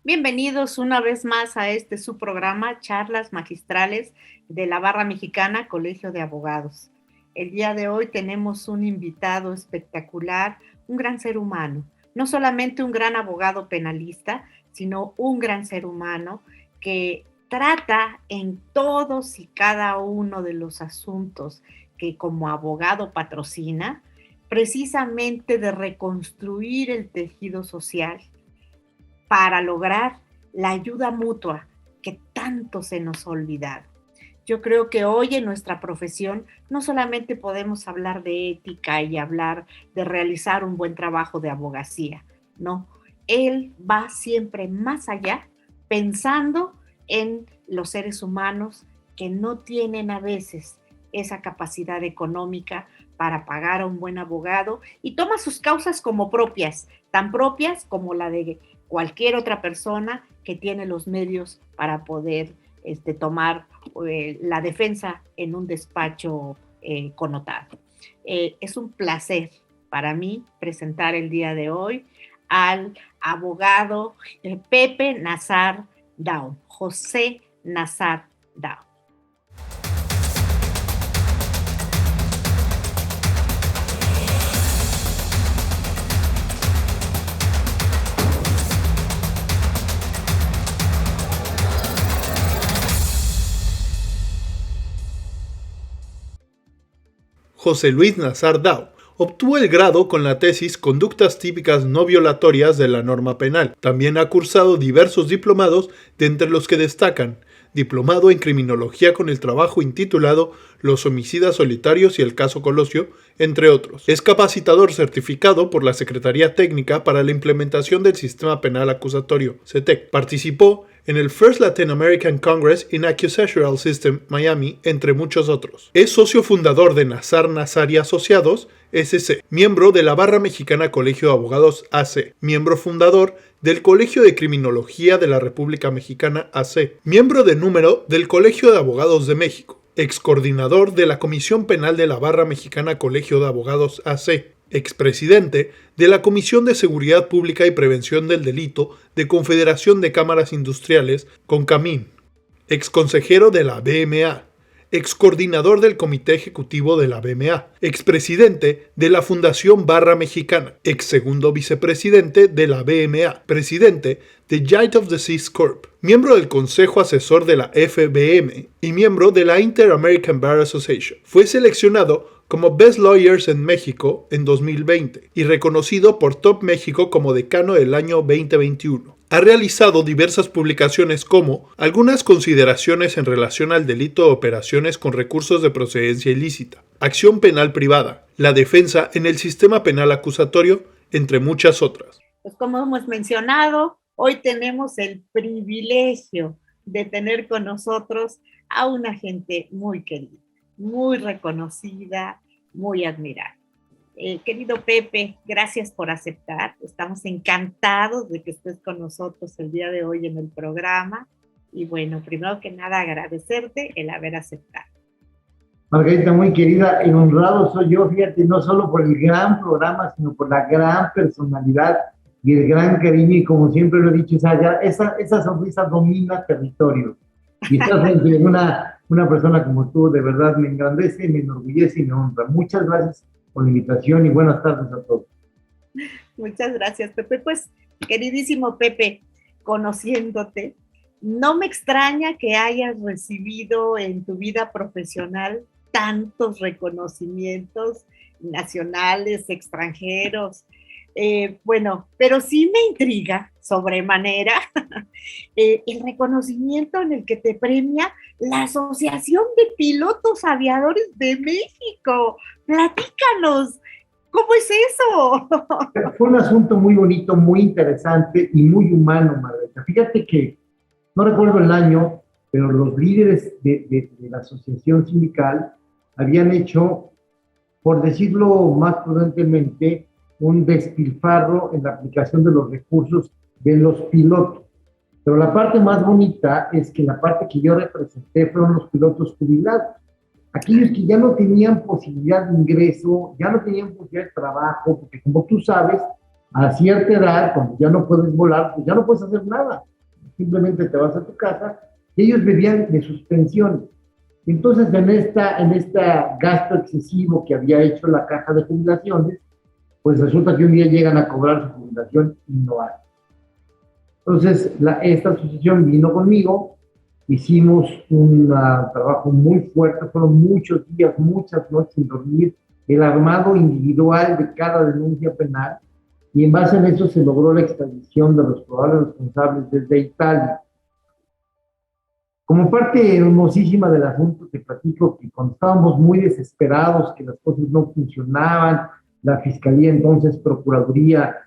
Bienvenidos una vez más a su programa, Charlas Magistrales de la Barra Mexicana, Colegio de Abogados. El día de hoy tenemos un invitado espectacular, un gran ser humano, no solamente un gran abogado penalista, sino un gran ser humano que trata en todos y cada uno de los asuntos que como abogado patrocina, precisamente de reconstruir el tejido social para lograr la ayuda mutua que tanto se nos ha olvidado. Yo creo que hoy en nuestra profesión no solamente podemos hablar de ética y hablar de realizar un buen trabajo de abogacía, no, él va siempre más allá, pensando en los seres humanos que no tienen a veces esa capacidad económica para pagar a un buen abogado y toma sus causas como propias, tan propias como la de cualquier otra persona que tiene los medios para poder tomar la defensa en un despacho connotado. Es un placer para mí presentar el día de hoy al abogado Pepe Nazar Dao, José Nazar Dao. José Luis Nazar Dao obtuvo el grado con la tesis Conductas típicas no violatorias de la norma penal. También ha cursado diversos diplomados, de entre los que destacan diplomado en criminología con el trabajo intitulado Los homicidas solitarios y el caso Colosio, entre otros. Es capacitador certificado por la Secretaría Técnica para la Implementación del Sistema Penal Acusatorio, CETEC. Participó en el First Latin American Congress in Accusatorial System Miami, entre muchos otros. Es socio fundador de Nazar y Asociados, SC, miembro de la Barra Mexicana Colegio de Abogados AC, miembro fundador del Colegio de Criminología de la República Mexicana AC, miembro de número del Colegio de Abogados de México, excoordinador de la Comisión Penal de la Barra Mexicana Colegio de Abogados AC, expresidente de la Comisión de Seguridad Pública y Prevención del Delito de Confederación de Cámaras Industriales, CONCAMIN, exconsejero de la BMA, excoordinador del Comité Ejecutivo de la BMA, expresidente de la Fundación Barra Mexicana, ex segundo vicepresidente de la BMA, presidente de Giant of the Seas Corp., miembro del Consejo Asesor de la FBM y miembro de la Inter-American Bar Association. Fue seleccionado como Best Lawyers en México en 2020 y reconocido por Top México como decano del año 2021. Ha realizado diversas publicaciones como algunas consideraciones en relación al delito de operaciones con recursos de procedencia ilícita, acción penal privada, la defensa en el sistema penal acusatorio, entre muchas otras. Pues como hemos mencionado, hoy tenemos el privilegio de tener con nosotros a una gente muy querida, muy reconocida, muy admirada. Querido Pepe, gracias por aceptar. Estamos encantados de que estés con nosotros el día de hoy en el programa. Y bueno, primero que nada agradecerte el haber aceptado. Margarita, muy querida, y honrado soy yo, fíjate, no solo por el gran programa, sino por la gran personalidad y el gran cariño, y como siempre lo he dicho, esa sonrisa domina territorio. Y estar frente a una persona como tú, de verdad, me engrandece, me enorgullece y me honra. Muchas gracias por la invitación y buenas tardes a todos. Muchas gracias, Pepe. Pues, queridísimo Pepe, conociéndote, no me extraña que hayas recibido en tu vida profesional tantos reconocimientos nacionales, extranjeros. Bueno, pero sí me intriga sobremanera el reconocimiento en el que te premia la Asociación de Pilotos Aviadores de México. Platícanos, ¿cómo es eso? Fue un asunto muy bonito, muy interesante y muy humano, Margarita. Fíjate que no recuerdo el año, pero los líderes de la asociación sindical habían hecho, por decirlo más prudentemente, un despilfarro en la aplicación de los recursos de los pilotos. Pero la parte más bonita es que la parte que yo representé fueron los pilotos jubilados. Aquellos que ya no tenían posibilidad de ingreso, ya no tenían posibilidad de trabajo, porque como tú sabes, a cierta edad, cuando ya no puedes volar, pues ya no puedes hacer nada. simplemente te vas a tu casa, y ellos vivían de sus pensiones. Entonces, en este gasto excesivo que había hecho la caja de jubilaciones, pues resulta que un día llegan a cobrar su jubilación y no hay. Entonces, esta asociación vino conmigo, hicimos un trabajo muy fuerte, fueron muchos días, muchas noches sin dormir, el armado individual de cada denuncia penal, y en base a eso se logró la extradición de los probables responsables desde Italia. Como parte hermosísima del asunto, te platico que cuando estábamos muy desesperados, que las cosas no funcionaban, la fiscalía, entonces procuraduría,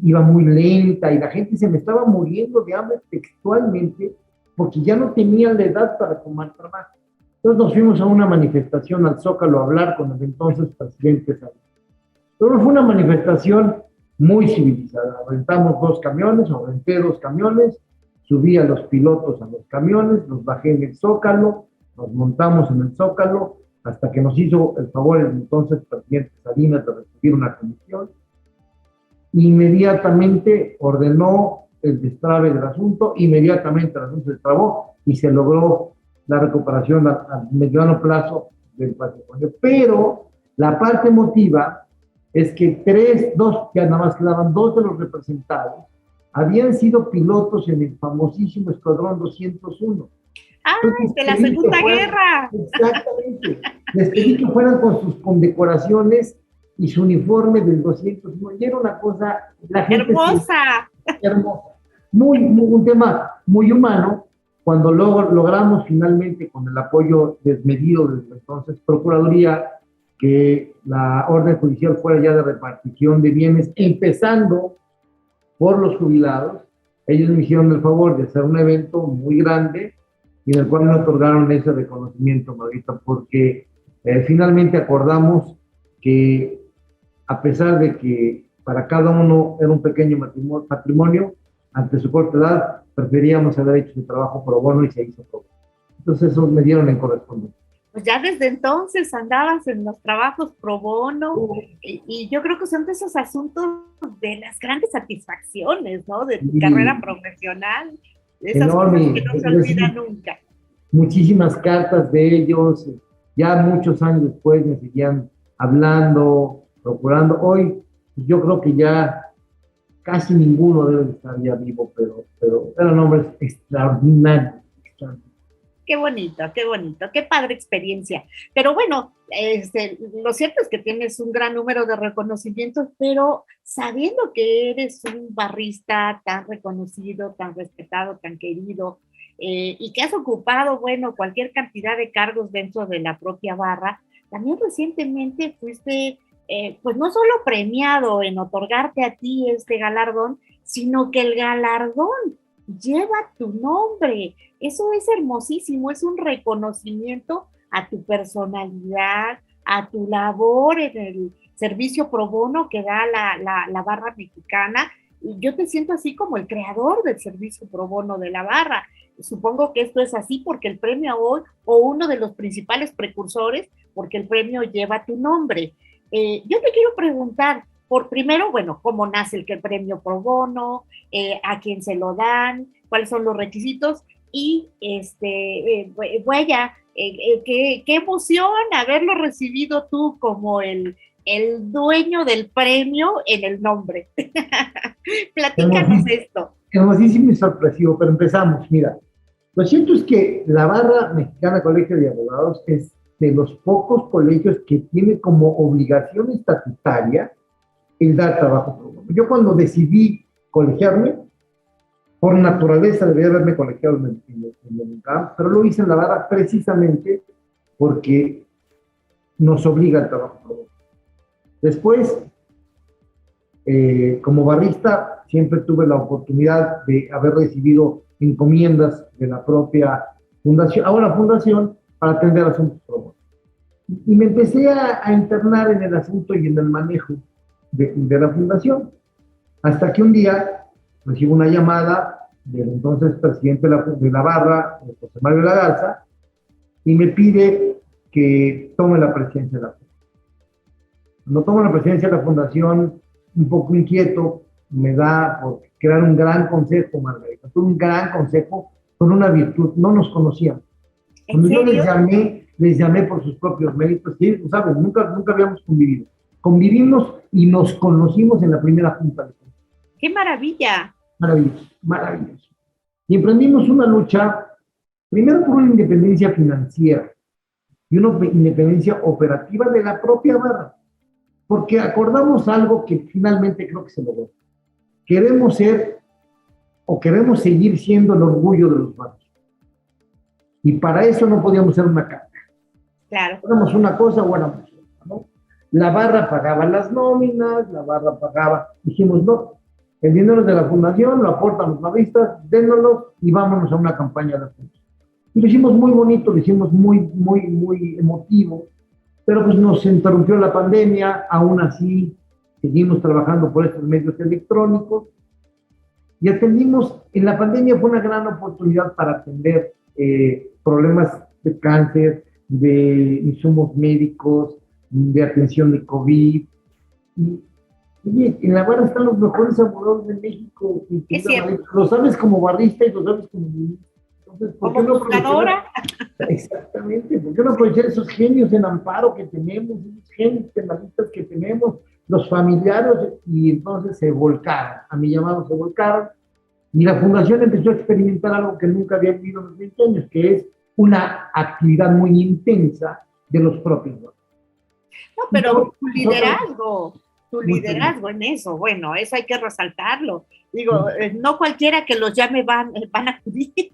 iba muy lenta y la gente se me estaba muriendo de hambre textualmente porque ya no tenían la edad para tomar trabajo. Entonces nos fuimos a una manifestación al Zócalo a hablar con el entonces presidente Salinas. Pero fue una manifestación muy civilizada. Renté 2 camiones, subí a los pilotos a los camiones, los bajé en el Zócalo, nos montamos en el Zócalo, hasta que nos hizo el favor el entonces presidente Salinas de recibir una comisión. Inmediatamente ordenó el destrabe del asunto, inmediatamente el asunto se destrabó y se logró la recuperación a mediano plazo del patrimonio. Pero la parte emotiva es que ya nada más quedaban 2 de los representados, habían sido pilotos en el famosísimo Escuadrón 201. ¡Ah, de la Segunda Guerra! Exactamente. Les pedí que fueran con sus condecoraciones y su uniforme del 201. Y era una cosa... ¡Hermosa! Hermosa. Un tema muy humano. Cuando logramos finalmente, con el apoyo desmedido de la entonces Procuraduría, que la orden judicial fuera ya de repartición de bienes, empezando por los jubilados, ellos me hicieron el favor de hacer un evento muy grande y en el cual me otorgaron ese reconocimiento, Margarita, porque finalmente acordamos que a pesar de que para cada uno era un pequeño patrimonio, ante su corta edad, preferíamos haber hecho su trabajo pro bono y se hizo pro bono. Entonces eso me dieron en correspondencia. Pues ya desde entonces andabas en los trabajos pro bono y yo creo que son de esos asuntos de las grandes satisfacciones, ¿no? De tu carrera profesional, de esas cosas que no se olvidan nunca. Muchísimas cartas de ellos, ya muchos años después me seguían hablando, procurando. Hoy yo creo que ya casi ninguno debe estar ya vivo, pero eran hombres extraordinarios. Qué bonito, qué padre experiencia. Pero bueno, lo cierto es que tienes un gran número de reconocimientos, pero sabiendo que eres un barrista tan reconocido, tan respetado, tan querido, y que has ocupado, bueno, cualquier cantidad de cargos dentro de la propia barra, también recientemente fuiste, pues no solo premiado en otorgarte a ti este galardón, sino que el galardón lleva tu nombre. Eso es hermosísimo, es un reconocimiento a tu personalidad, a tu labor en el servicio pro bono que da la barra mexicana. Y yo te siento así como el creador del servicio pro bono de la barra. Supongo que esto es así porque el premio hoy, o uno de los principales precursores, porque el premio lleva tu nombre. Yo te quiero preguntar, primero, bueno, cómo nace el premio pro bono, a quién se lo dan, cuáles son los requisitos y qué emoción haberlo recibido tú como el dueño del premio en el nombre. Platícanos esto. Hermosísimo y sorpresivo, pero empezamos. Mira, lo cierto es que la Barra Mexicana Colegio de Abogados es de los pocos colegios que tiene como obligación estatutaria el dar trabajo pro bono. Yo cuando decidí colegiarme, por naturaleza debía haberme colegiado en el UNCAM, pero lo hice en la barra precisamente porque nos obliga el trabajo pro bono. Después, como barrista, siempre tuve la oportunidad de haber recibido encomiendas de la propia fundación, ahora fundación, para atender asuntos pro bono. Y me empecé a internar en el asunto y en el manejo de la fundación, hasta que un día recibo una llamada del entonces presidente de la barra, José Mario de la Garza, y me pide que tome la presidencia de la fundación. Cuando tomo la presidencia de la fundación, un poco inquieto, me da por crear un gran consejo, Margarita. Tuve un gran consejo con una virtud, no nos conocíamos. Cuando yo les llamé por sus propios méritos, y ellos, ¿sabes? Nunca habíamos convivido. Convivimos y nos conocimos en la primera junta de consejo. ¡Qué maravilla! Maravilloso, maravilloso. Y emprendimos una lucha, primero por una independencia financiera y una independencia operativa de la propia barra, porque acordamos algo que finalmente creo que se logró. Queremos ser o queremos seguir siendo el orgullo de los barrios. Y para eso no podíamos ser una carga. Claro. Éramos una cosa o éramos otra, ¿no? La barra pagaba las nóminas, la barra pagaba, dijimos, no, el dinero de la fundación lo aportan los barristas, dénnoslo y vámonos a una campaña de apoyo. Y lo hicimos muy bonito, lo hicimos muy emotivo, pero pues nos interrumpió la pandemia, aún así seguimos trabajando por estos medios electrónicos y atendimos, en la pandemia fue una gran oportunidad para atender problemas de cáncer, de insumos médicos, de atención de COVID. Y, oye, en la barra están los mejores abogados de México. Es cierto. Lo sabes como barrista y lo sabes como... Entonces, ¿por qué no juzgadora? Exactamente, ¿por qué no aprovechar esos genios en amparo que tenemos, esos genios penalistas que tenemos, los familiares? Y entonces se volcaron, a mi llamado se volcaron, y la fundación empezó a experimentar algo que nunca había vivido en los 20 años, que es una actividad muy intensa de los propios barrios. No, pero tu liderazgo en eso, bueno, eso hay que resaltarlo. Digo, no cualquiera que los llame van a acudir.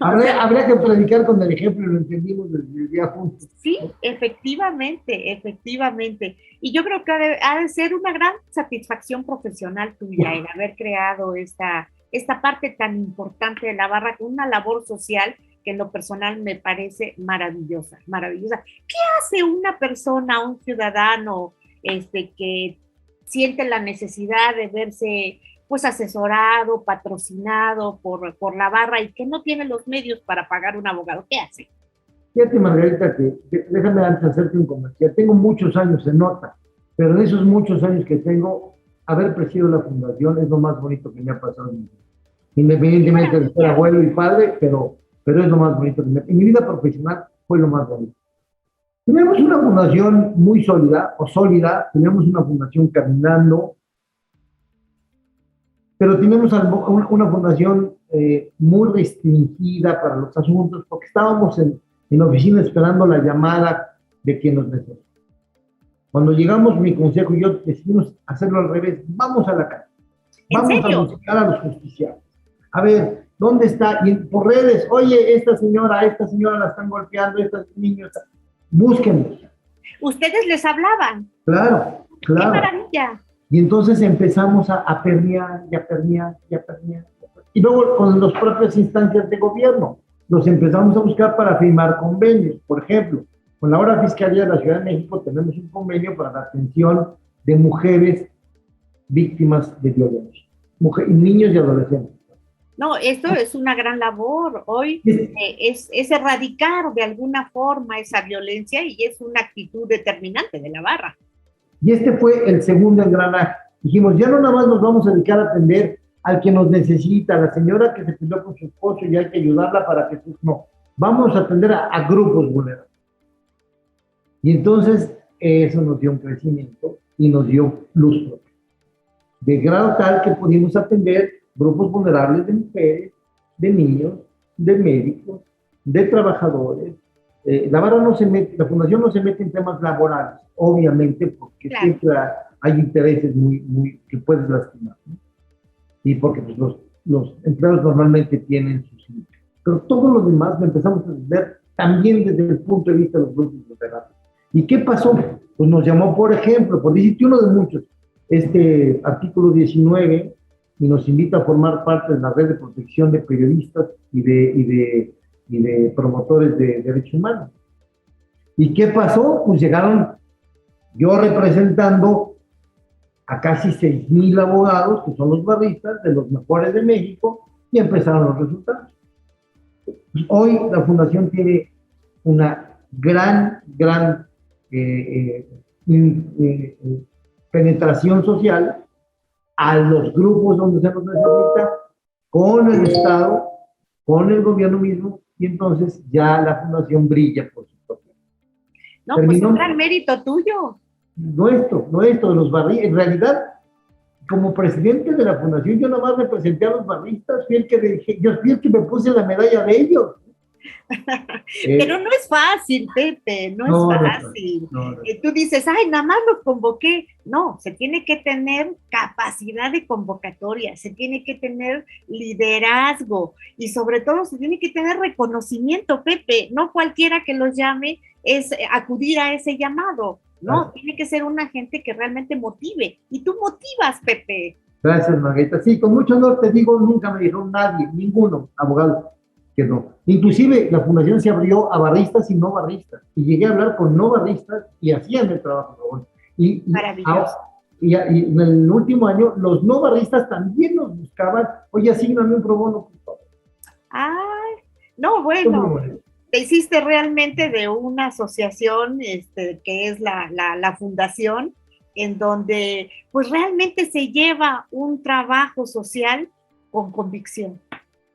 Habría que predicar con el ejemplo, lo entendimos desde el día juntos. Sí, efectivamente. Y yo creo que ha de ser una gran satisfacción profesional tuya el haber creado esta parte tan importante de la barra con una labor social que en lo personal me parece maravillosa. ¿Qué hace una persona, un ciudadano, que siente la necesidad de verse pues asesorado, patrocinado por la barra y que no tiene los medios para pagar un abogado? ¿Qué hace? Fíjate, Margarita, que déjame antes hacerte un comercial. Tengo muchos años en nota, pero en esos muchos años que tengo, haber presidido la fundación es lo más bonito que me ha pasado en mi vida. Independientemente de ser abuelo y padre, pero es lo más bonito que en mi vida profesional fue lo más bonito. Tenemos una fundación muy sólida, tenemos una fundación caminando, pero tenemos una fundación muy restringida para los asuntos, porque estábamos en la oficina esperando la llamada de quien nos necesita. Cuando llegamos, mi consejo y yo decidimos hacerlo al revés. Vamos a la calle. Vamos a buscar a los justiciables. A ver, ¿dónde está? Y por redes, oye, esta señora la están golpeando, estos niños, búsquenlos. ¿Ustedes les hablaban? Claro. ¡Qué maravilla! Y entonces empezamos a permear. Y luego con las propias instancias de gobierno, los empezamos a buscar para firmar convenios. Por ejemplo, con la Hora Fiscalía de la Ciudad de México tenemos un convenio para la atención de mujeres víctimas de violencia, niños y adolescentes. No, esto es una gran labor. Hoy es erradicar de alguna forma esa violencia y es una actitud determinante de la barra. Y este fue el segundo engranaje. Dijimos, ya no nada más nos vamos a dedicar a atender al que nos necesita, a la señora que se peleó con su esposo y hay que ayudarla para que... No, vamos a atender a grupos vulnerables. Y entonces eso nos dio un crecimiento y nos dio luz propia. De grado tal que pudimos atender grupos vulnerables de mujeres, de niños, de médicos, de trabajadores. La fundación no se mete en temas laborales, obviamente, porque claro, siempre hay intereses muy que puedes lastimar, ¿no? Y porque pues, los empleados normalmente tienen sus intereses. Pero todo lo demás lo empezamos a ver también desde el punto de vista de los grupos vulnerables. ¿Y qué pasó? Pues nos llamó, por ejemplo, por decirte uno de muchos, este artículo 19, y nos invita a formar parte de la red de protección de periodistas y de promotores de derechos humanos. ¿Y qué pasó? Pues llegaron, yo representando a casi 6,000 abogados, que son los barristas, de los mejores de México, y empezaron los resultados. Pues hoy la fundación tiene una gran penetración social a los grupos donde se nos necesita, con el Estado, con el gobierno mismo, y entonces ya la fundación brilla por su propio. No, pues un gran mérito tuyo. No esto de los barristas. En realidad, como presidente de la fundación, yo nomás representé a los barristas, fui el que me puse la medalla de ellos. Pero no es fácil, Pepe, no es fácil. No. Tú dices, ay, nada más los convoqué. No, se tiene que tener capacidad de convocatoria, se tiene que tener liderazgo y sobre todo se tiene que tener reconocimiento, Pepe. No cualquiera que los llame es acudir a ese llamado. No, tiene que ser una gente que realmente motive. Y tú motivas, Pepe. Gracias, Margarita. Sí, con mucho honor te digo, nunca me dijo nadie, ninguno, abogado, que no. Inclusive la fundación se abrió a barristas y no barristas. Y llegué a hablar con no barristas y hacían el trabajo. Maravilloso. Y en el último año, los no barristas también nos buscaban, oye, asígname un pro bono, por favor. Ay, no, bueno. Te hiciste realmente de una asociación que es la fundación, en donde pues realmente se lleva un trabajo social con convicción.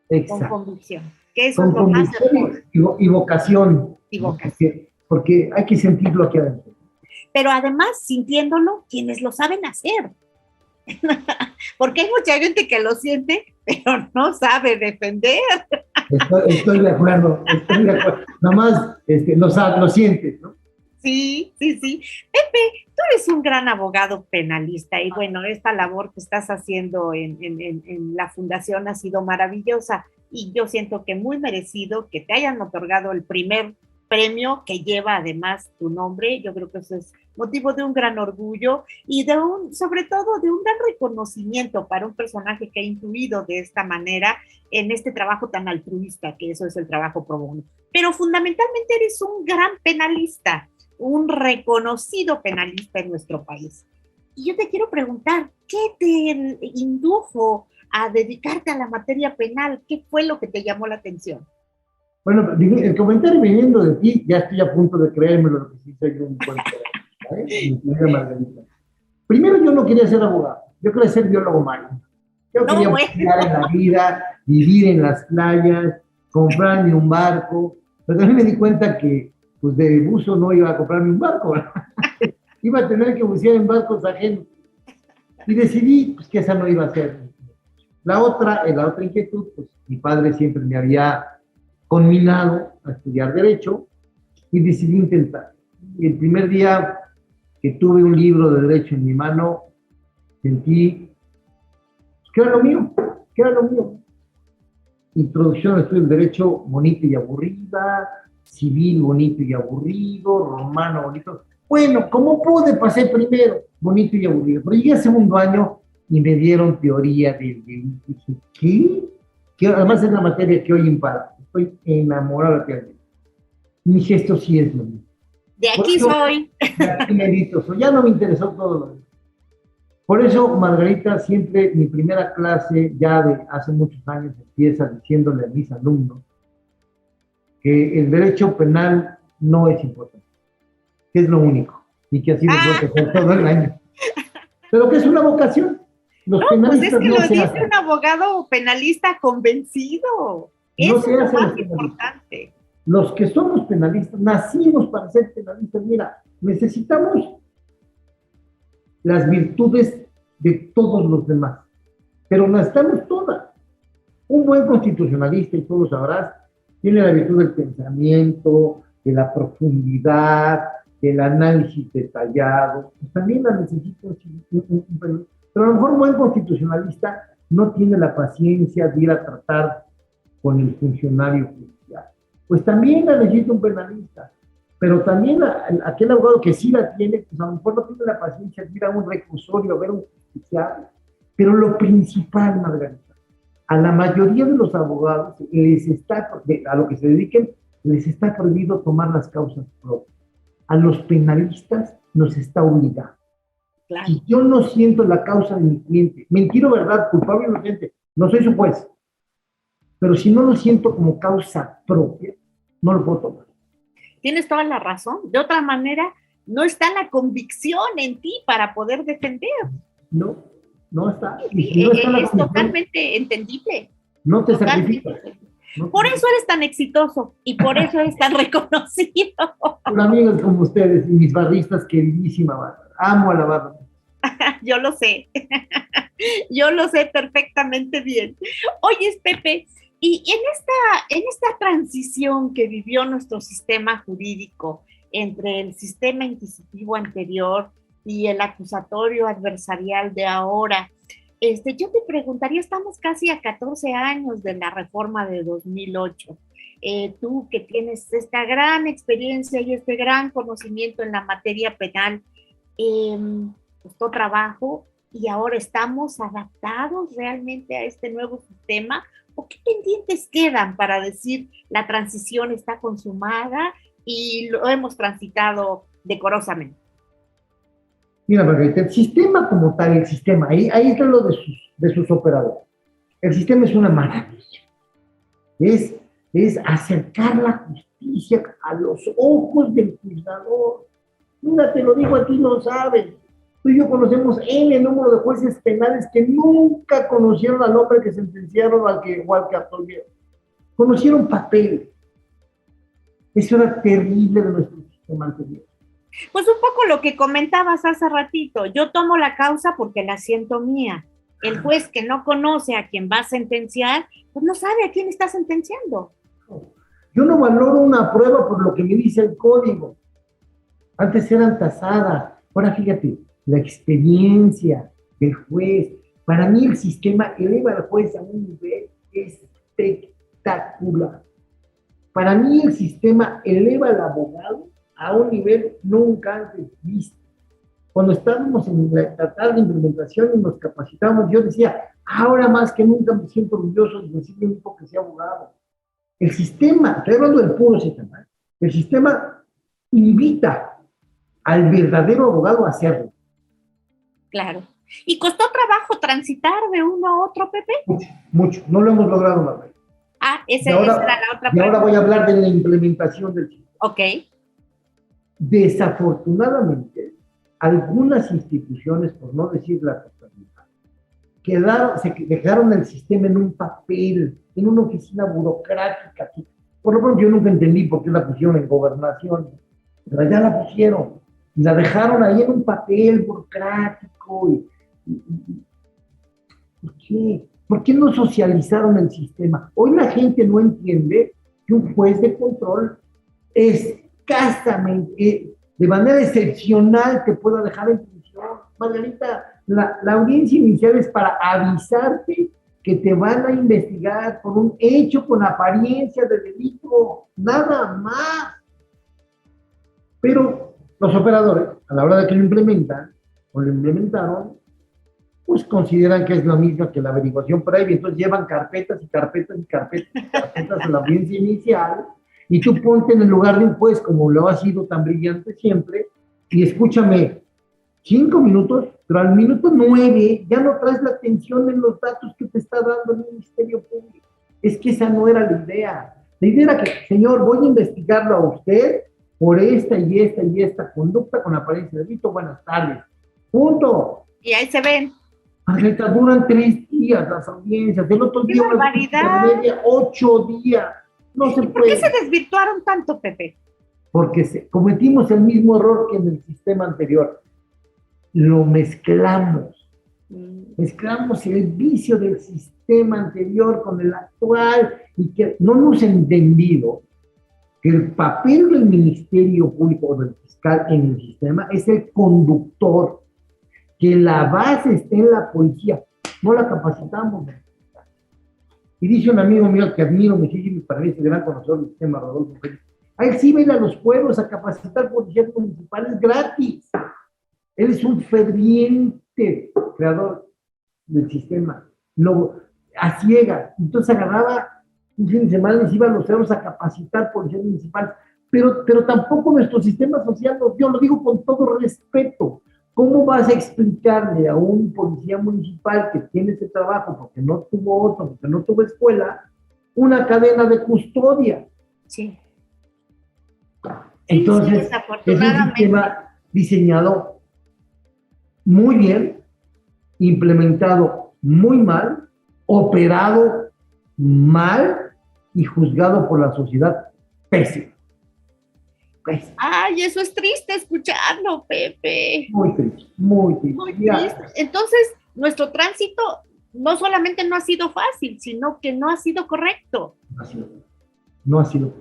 Exacto. Con convicción, que eso es lo más hermoso. Y vocación. Y vocación. Porque hay que sentirlo aquí adentro. Pero además, sintiéndolo, quienes lo saben hacer. Porque hay mucha gente que lo siente, pero no sabe defender. Estoy de acuerdo. Nomás lo sientes, ¿no? Sí. Pepe, tú eres un gran abogado penalista y bueno, esta labor que estás haciendo en la fundación ha sido maravillosa y yo siento que muy merecido que te hayan otorgado el primer premio que lleva además tu nombre. Yo creo que eso es motivo de un gran orgullo y sobre todo de un gran reconocimiento para un personaje que ha influido de esta manera en este trabajo tan altruista que eso es el trabajo pro bono. Pero fundamentalmente eres un gran penalista, un reconocido penalista en nuestro país. Y yo te quiero preguntar, ¿qué te indujo a dedicarte a la materia penal? ¿Qué fue lo que te llamó la atención? Bueno, el comentario viniendo de ti, ya estoy a punto de creérmelo, lo que sí soy un cuento, Margarita. Primero, yo no quería ser abogado, yo quería ser biólogo marino. Yo quería buscar en la vida, vivir en las playas, comprarme un barco, pero también me di cuenta que pues de buzo no iba a comprarme un barco, ¿verdad? Iba a tener que bucear en barcos ajenos. Y decidí pues, que esa no iba a ser. La otra inquietud, pues mi padre siempre me había conminado a estudiar Derecho y decidí intentar. Y el primer día que tuve un libro de Derecho en mi mano, sentí que era lo mío. Introducción al estudio del Derecho, bonita y aburrida, civil, bonito y aburrido, romano, bonito. Bueno, ¿cómo pude? Pasé primero, bonito y aburrido. Pero llegué al segundo año y me dieron teoría del delito. Dije, ¿qué? Que además es la materia que hoy imparto. Estoy enamorado de ti. Mi gesto sí es lo mismo. De aquí soy. De aquí merito soy. Ya no me interesó todo lo demás. Por eso, Margarita, siempre mi primera clase, ya de hace muchos años, empieza diciéndole a mis alumnos que el derecho penal no es importante, que es lo único, y que así lo puede todo el año. Pero que es una vocación. Los penalistas pues es que no lo dice un abogado penalista convencido. Eso es lo más importante. Los que somos penalistas, nacimos para ser penalistas. Mira, necesitamos las virtudes de todos los demás, pero necesitamos todas. Un buen constitucionalista, y tú lo sabrás, tiene la virtud del pensamiento, de la profundidad, del análisis detallado. Pues también la necesita pero a lo mejor un buen constitucionalista no tiene la paciencia de ir a tratar con el funcionario judicial. Pues también la necesita un penalista, pero también aquel abogado que sí la tiene, pues a lo mejor no tiene la paciencia de ir a un reclusorio a ver un judicial. Pero lo principal, Margarita, a la mayoría de los abogados a lo que se dediquen, les está prohibido tomar las causas propias. A los penalistas nos está obligado. Claro. Si yo no siento la causa de mi cliente, mentira o verdad, culpable o inocente, no soy su juez, pero si no lo siento como causa propia, no lo puedo tomar. Tienes toda la razón. De otra manera, no está la convicción en ti para poder defender. No. no está. Y Sí, si no está la es comisión, totalmente entendible. no te Totalmente. sacrificas. No Por eso eres tan exitoso y por eso eres tan reconocido. Por amigos como ustedes y mis barristas, queridísima Bárbara. Amo a la barra. Yo lo sé. Yo lo sé perfectamente bien. Oye, Pepe, y en esta transición que vivió nuestro sistema jurídico entre el sistema inquisitivo anterior y el acusatorio adversarial de ahora, yo te preguntaría, estamos casi a 14 años de la reforma de 2008. Tú que tienes esta gran experiencia y este gran conocimiento en la materia penal, costó trabajo y ahora estamos adaptados realmente a este nuevo sistema. ¿O qué pendientes quedan para decir la transición está consumada y lo hemos transitado decorosamente? Mira, Margarita, el sistema como tal, el sistema, ahí está lo de sus operadores. El sistema es una maravilla. Es acercar la justicia a los ojos del juzgador. Mira, te lo digo, a ti lo sabes. Tú y yo conocemos N número de jueces penales que nunca conocieron al hombre que sentenciaron o al que absolvieron. Conocieron papel. Eso era terrible de nuestro sistema anterior. Pues un poco lo que comentabas hace ratito, yo tomo la causa porque la siento mía. El juez que no conoce a quien va a sentenciar, pues no sabe a quién está sentenciando. Yo no valoro una prueba por lo que me dice el código. Antes eran tasadas. Ahora fíjate, la experiencia del juez. Para mí el sistema eleva al juez a un nivel espectacular. Para mí el sistema eleva al abogado a un nivel nunca antes visto. Cuando estábamos en la etapa de implementación y nos capacitamos, yo decía, ahora más que nunca me siento orgulloso de decirle único que sea abogado. El sistema, estoy hablando del puro sistema, el sistema invita al verdadero abogado a hacerlo. Claro. ¿Y costó trabajo transitar de uno a otro, Pepe? Mucho. No lo hemos logrado, Margarita. Esa era la otra pregunta. Y ahora voy a hablar de la implementación del sistema. Ok. Desafortunadamente, algunas instituciones, por no decir la totalidad, se dejaron el sistema en un papel, en una oficina burocrática. Por lo pronto yo nunca entendí por qué la pusieron en gobernación, pero ya la pusieron y la dejaron ahí en un papel burocrático. ¿Por qué? ¿Por qué no socializaron el sistema? Hoy la gente no entiende que un juez de control escasamente, de manera excepcional, te pueda dejar en prisión. Margarita, la audiencia inicial es para avisarte que te van a investigar por un hecho con apariencia de delito, nada más. Pero los operadores, a la hora de que lo implementan, o lo implementaron, pues consideran que es lo mismo que la averiguación previa, entonces llevan carpetas y carpetas y carpetas y carpetas a la audiencia inicial, y tú ponte en el lugar de un juez, como lo ha sido tan brillante siempre, y escúchame, 5 minutos, pero al minuto 9 ya no traes la atención en los datos que te está dando el Ministerio Público. Es que esa no era la idea. La idea era que, señor, voy a investigarlo a usted por esta y esta y esta conducta con apariencia de delito, buenas tardes. Punto. Y ahí se ven. Margarita, duran 3 días las audiencias, el otro día media 8 días. No se puede. ¿Por qué se desvirtuaron tanto, Pepe? Porque cometimos el mismo error que en el sistema anterior. Lo mezclamos. Mezclamos el vicio del sistema anterior con el actual y que no hemos entendido que el papel del Ministerio Público o del fiscal en el sistema es el conductor, que la base esté en la policía. No la capacitamos. Y dice un amigo mío que admiro muchísimo, para mí es el gran conocedor del sistema, Rodolfo Pérez, a él sí va a ir a los pueblos a capacitar policías municipales gratis. Él es un ferviente creador del sistema. A ciegas. Entonces agarraba un fin de semana y se iba a los cerros a capacitar policías municipales. Pero tampoco nuestro sistema social, yo lo digo con todo respeto. ¿Cómo vas a explicarle a un policía municipal que tiene ese trabajo porque no tuvo otro, porque no tuvo escuela, una cadena de custodia? Sí. Entonces, sí, es un sistema diseñado muy bien, implementado muy mal, operado mal y juzgado por la sociedad pésimo. Ay, eso es triste escucharlo, Pepe. Muy triste, muy triste. Muy triste. Entonces, nuestro tránsito no solamente no ha sido fácil, sino que no ha sido correcto. No ha sido.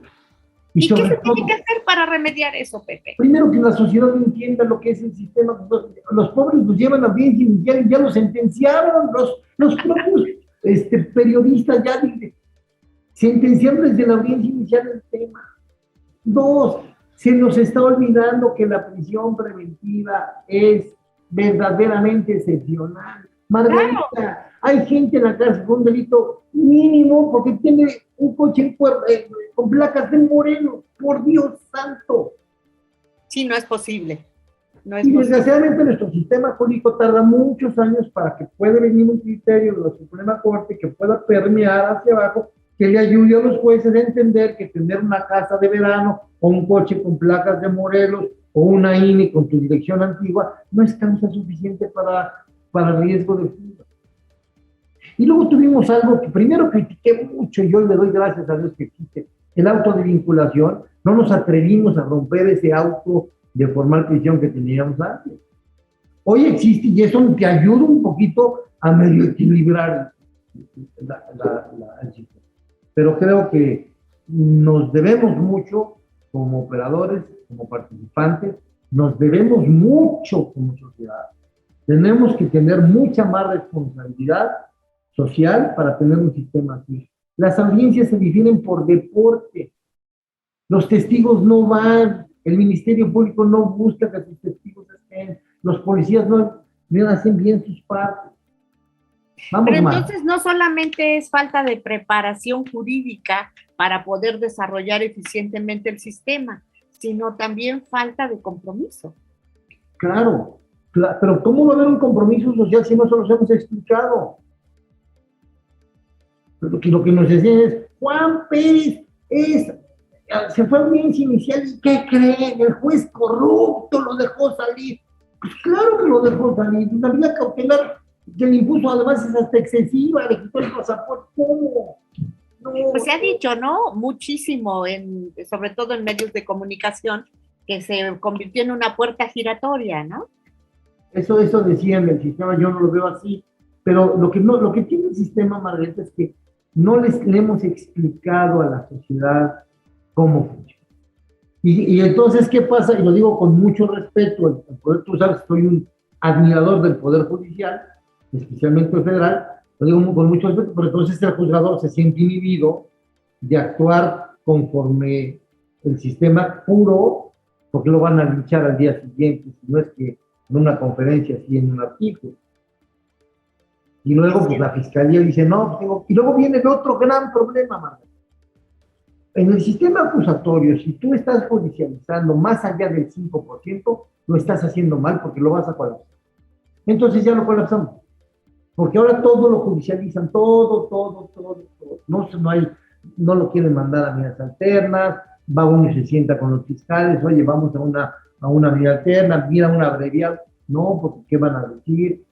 ¿Y qué se tiene que hacer para remediar eso, Pepe? Primero, que la sociedad no entienda lo que es el sistema. Los pobres los llevan a audiencia inicial y ya los sentenciaron. Los propios periodistas ya sentenciaron desde la audiencia inicial el tema. Dos, se nos está olvidando que la prisión preventiva es verdaderamente excepcional. Margarita, claro. Hay gente en la cárcel con un delito mínimo porque tiene un coche con placas de Morelos. Por Dios santo. Sí, no es posible. No es y posible. Desgraciadamente nuestro sistema jurídico tarda muchos años para que pueda venir un criterio de la Suprema Corte que pueda permear hacia abajo, que le ayude a los jueces a entender que tener una casa de verano o un coche con placas de Morelos o una INE con tu dirección antigua no es causa suficiente para riesgo de fuga. Y luego tuvimos algo que primero critiqué mucho, y yo le doy gracias a Dios que existe, el auto de vinculación. No nos atrevimos a romper ese auto de formal prisión que teníamos antes. Hoy existe y eso te ayuda un poquito a medio equilibrar el sistema. Pero creo que nos debemos mucho como operadores, como participantes, nos debemos mucho como sociedad. Tenemos que tener mucha más responsabilidad social para tener un sistema así. Las audiencias se difieren por deporte. Los testigos no van, el Ministerio Público no busca que sus testigos estén, los policías no hacen bien sus partes. Vamos. Pero entonces no solamente es falta de preparación jurídica para poder desarrollar eficientemente el sistema, sino también falta de compromiso. Claro, pero ¿cómo va a haber un compromiso social si no se los hemos explicado? Lo que nos decían es, Juan Pérez se fue a audiencia inicial y ¿qué creen? El juez corrupto lo dejó salir. Pues claro que lo dejó salir. La medida cautelar que le impuso además es hasta excesiva, le quitó el pasaporte. ¿Cómo? No. Pues se ha dicho, ¿no? Muchísimo, sobre todo en medios de comunicación, que se convirtió en una puerta giratoria, ¿no? Eso decían del sistema, yo no lo veo así. Pero lo que tiene el sistema, Margarita, es que no le hemos explicado a la sociedad cómo funciona. Y entonces, ¿qué pasa? Y lo digo con mucho respeto, tú sabes, soy un admirador del Poder Judicial, especialmente el federal, lo digo con mucho respeto, pero entonces el juzgador se siente inhibido de actuar conforme el sistema puro, porque lo van a linchar al día siguiente, si no es que en una conferencia, así en un artículo. Y luego, pues la fiscalía dice, no, y luego viene el otro gran problema, Margarita. En el sistema acusatorio, si tú estás judicializando más allá del 5%, lo estás haciendo mal porque lo vas a colapsar. Entonces ya lo colapsamos. Porque ahora todo lo judicializan, todo. No lo quieren mandar a medidas alternas, va uno y se sienta con los fiscales, oye, vamos a una medida alterna, mira una abreviada. No, porque ¿qué van a decir?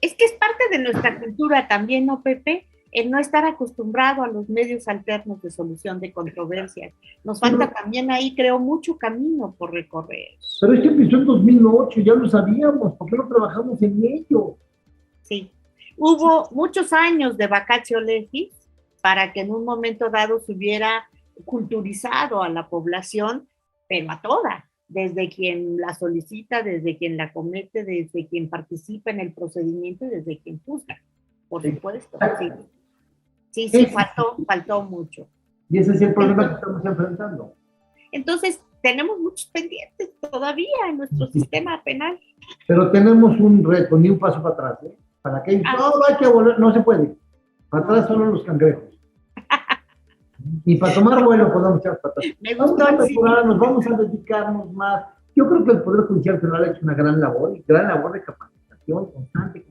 Es que es parte de nuestra cultura también, ¿no, Pepe? El no estar acostumbrado a los medios alternos de solución de controversias. Nos falta también ahí, creo, mucho camino por recorrer. Pero esto empezó en 2008, ya lo sabíamos, ¿por qué no trabajamos en ello? Sí, hubo muchos años de vacatio legis para que en un momento dado se hubiera culturizado a la población, pero a toda, desde quien la solicita, desde quien la comete, desde quien participa en el procedimiento y desde quien juzga, por supuesto. Sí, faltó mucho. Y ese es el problema que estamos enfrentando. Entonces, tenemos muchos pendientes todavía en nuestro sistema penal. Pero tenemos un reto, ni un paso para atrás, ¿eh? Para que no hay que volver, no se puede. Para atrás solo los cangrejos. Ni para tomar vuelo podemos echar para atrás. Vamos a mejorarnos, vamos a dedicarnos más. Yo creo que el Poder Judicial Federal ha hecho una gran labor de capacitación constante.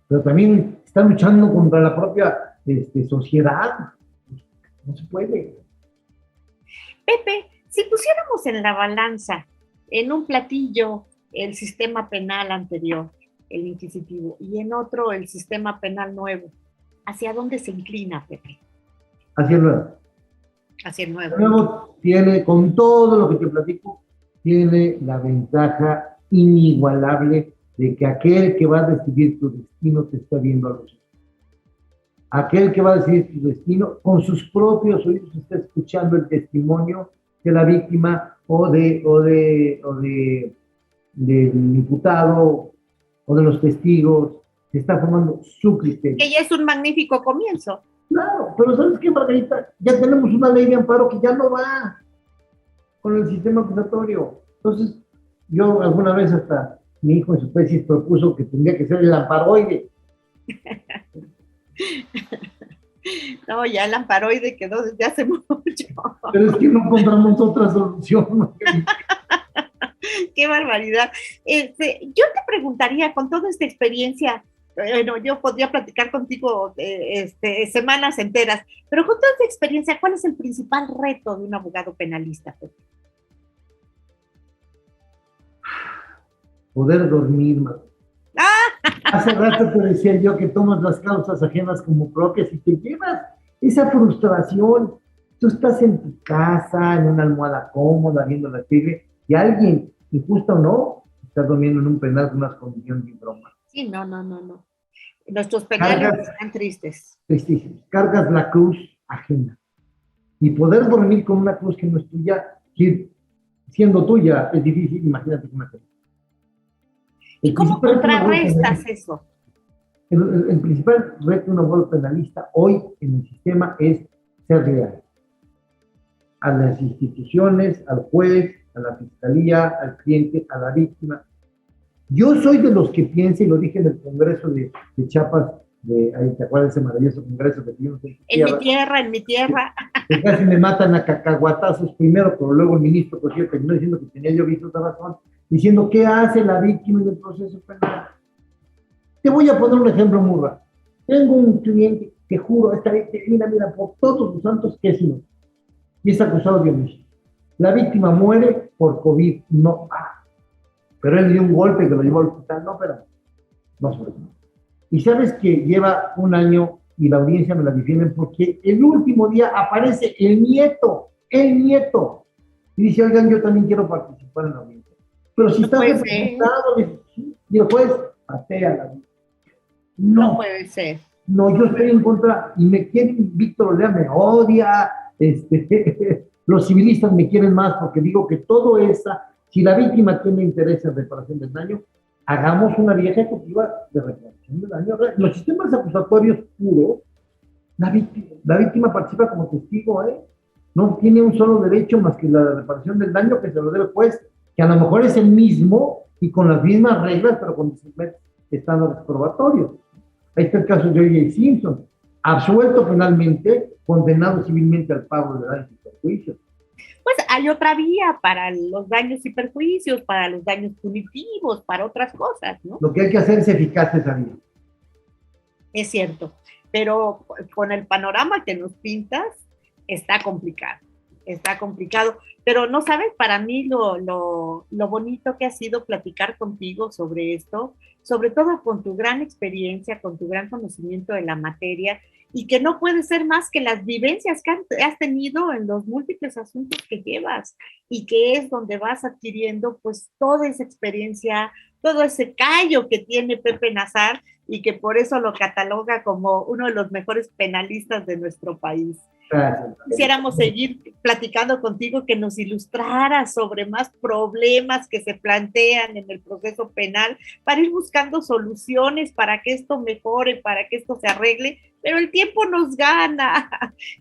Pero también está luchando contra la propia sociedad. No se puede. Pepe, si pusiéramos en la balanza, en un platillo, el sistema penal anterior el inquisitivo, y en otro el sistema penal nuevo. ¿Hacia dónde se inclina, Pepe? Hacia el nuevo. Hacia el nuevo. El nuevo tiene, con todo lo que te platico, tiene la ventaja inigualable de que aquel que va a decidir tu destino te está viendo a los ojos. Aquel que va a decidir tu destino, con sus propios oídos está escuchando el testimonio de la víctima del imputado o de los testigos, se está formando su criterio. Que ya es un magnífico comienzo. Claro, pero ¿sabes qué, Margarita? Ya tenemos una ley de amparo que ya no va con el sistema acusatorio. Entonces, yo alguna vez hasta mi hijo en su tesis propuso que tendría que ser el amparoide. No, ya el amparoide quedó desde hace mucho. Pero es que no encontramos otra solución. ¡Qué barbaridad! Yo te preguntaría, con toda esta experiencia, bueno, yo podría platicar contigo semanas enteras, pero con toda esta experiencia, ¿cuál es el principal reto de un abogado penalista? Poder dormir, más. Hace rato te decía yo que tomas las causas ajenas como propias y te llevas esa frustración. Tú estás en tu casa, en una almohada cómoda, viendo la tele, y alguien, injusto o no, está durmiendo en un penal con unas condiciones de broma. Sí, no. Nuestros penales están tristes. Tristísimos. Cargas la cruz ajena. Y poder dormir con una cruz que no es tuya, que siendo tuya, es difícil, imagínate cómo es. ¿Y cómo contrarrestas eso? El principal reto de un abogado penalista hoy en el sistema es ser leal a las instituciones, al juez, a la fiscalía, al cliente, a la víctima. Yo soy de los que piensa, y lo dije en el Congreso de Chiapas, ahí te acuerdas de ese maravilloso Congreso que tuvimos en mi tierra. Que casi me matan a cacahuatazos primero, pero luego el ministro Cosío terminó diciendo que tenía yo visto otra razón, diciendo qué hace la víctima en el proceso penal. Te voy a poner un ejemplo muy rápido. Tengo un cliente que juro, mira, por todos los santos que es inocente, y es acusado de homicidio. La víctima muere por COVID, no, pero él le dio un golpe que lo llevó al hospital, no sobre todo. Y sabes que lleva un año y la audiencia me la defienden porque el último día aparece el nieto, y dice, oigan, yo también quiero participar en la audiencia. Pero si está representado, y el juez patea la vida. No puede ser. No, yo estoy en contra, y me quieren, Víctor Olea me odia, los civilistas me quieren más porque digo que todo esa, si la víctima tiene interés en reparación del daño, hagamos una vía ejecutiva de reparación del daño. Los sistemas acusatorios puros, la víctima participa como testigo, no tiene un solo derecho más que la reparación del daño que se lo debe el juez, que a lo mejor es el mismo y con las mismas reglas, pero con diferentes estándares probatorios. Ahí está el caso de O.J. Simpson, absuelto penalmente, condenado civilmente al pago de daños y perjuicios. Pues hay otra vía para los daños y perjuicios, para los daños punitivos, para otras cosas, ¿no? Lo que hay que hacer es eficaz esa vía. Es cierto, pero con el panorama que nos pintas, está complicado, pero no sabes, para mí lo bonito que ha sido platicar contigo sobre esto, sobre todo con tu gran experiencia, con tu gran conocimiento de la materia, y que no puede ser más que las vivencias que has tenido en los múltiples asuntos que llevas, y que es donde vas adquiriendo pues toda esa experiencia, todo ese callo que tiene Pepe Nazar, y que por eso lo cataloga como uno de los mejores penalistas de nuestro país. Gracias. Quisiéramos seguir platicando contigo, que nos ilustraras sobre más problemas que se plantean en el proceso penal, para ir buscando soluciones para que esto mejore, para que esto se arregle, pero el tiempo nos gana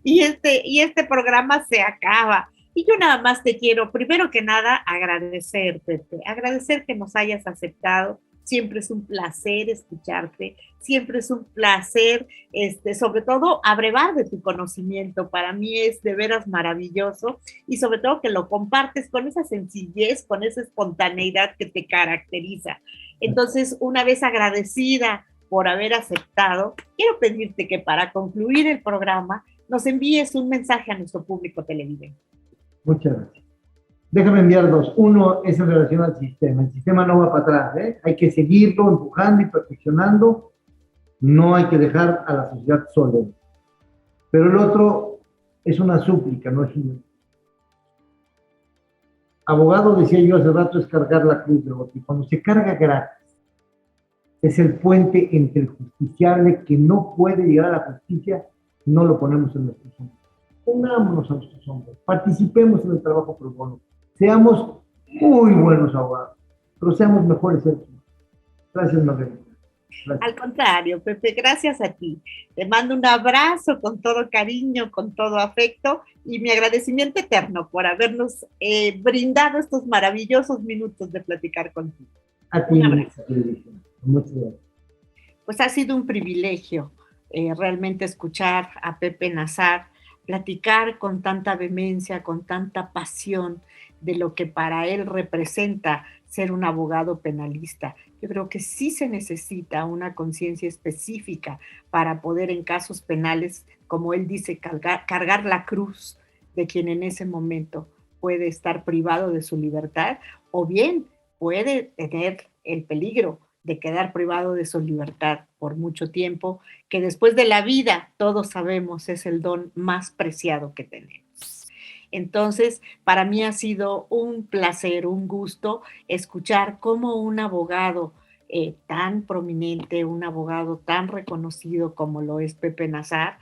y este programa se acaba. Y yo nada más te quiero, primero que nada, agradecer, Pepe, agradecer que nos hayas aceptado. Siempre es un placer escucharte, siempre es un placer, sobre todo, abrevar de tu conocimiento. Para mí es de veras maravilloso, y sobre todo que lo compartes con esa sencillez, con esa espontaneidad que te caracteriza. Entonces, una vez agradecida por haber aceptado, quiero pedirte que para concluir el programa nos envíes un mensaje a nuestro público televidente. Muchas gracias. Déjame enviar dos. Uno es en relación al sistema. El sistema no va para atrás, ¿eh? Hay que seguirlo empujando y perfeccionando. No hay que dejar a la sociedad sola. Pero el otro es una súplica, no es un... Abogado, decía yo hace rato, es cargar la cruz de otro. Y cuando se carga gratis, es el puente entre el justiciable que no puede llegar a la justicia, no lo ponemos en nuestros hombros. Pongámonos a nuestros hombros, participemos en el trabajo pro bono, seamos muy buenos abogados, pero seamos mejores seres humanos. Gracias, Margarita. Al contrario, Pepe, gracias a ti. Te mando un abrazo con todo cariño, con todo afecto y mi agradecimiento eterno por habernos brindado estos maravillosos minutos de platicar contigo. A ti, muchas gracias. Pues ha sido un privilegio realmente escuchar a Pepe Nazar platicar con tanta vehemencia, con tanta pasión de lo que para él representa ser un abogado penalista. Yo creo que sí se necesita una conciencia específica para poder en casos penales, como él dice, cargar la cruz de quien en ese momento puede estar privado de su libertad o bien puede tener el peligro de quedar privado de su libertad por mucho tiempo, que después de la vida, todos sabemos, es el don más preciado que tenemos. Entonces, para mí ha sido un placer, un gusto escuchar cómo un abogado tan prominente, un abogado tan reconocido como lo es Pepe Nazar,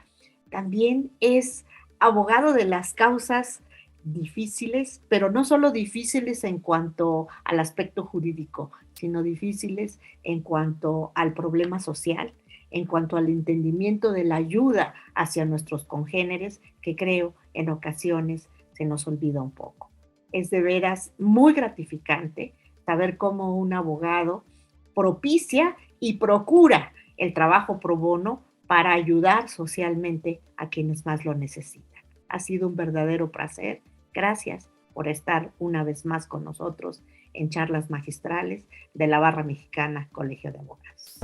también es abogado de las causas difíciles, pero no solo difíciles en cuanto al aspecto jurídico, sino difíciles en cuanto al problema social, en cuanto al entendimiento de la ayuda hacia nuestros congéneres, que creo en ocasiones se nos olvida un poco. Es de veras muy gratificante saber cómo un abogado propicia y procura el trabajo pro bono para ayudar socialmente a quienes más lo necesitan. Ha sido un verdadero placer. Gracias por estar una vez más con nosotros en charlas magistrales de la Barra Mexicana Colegio de Abogados.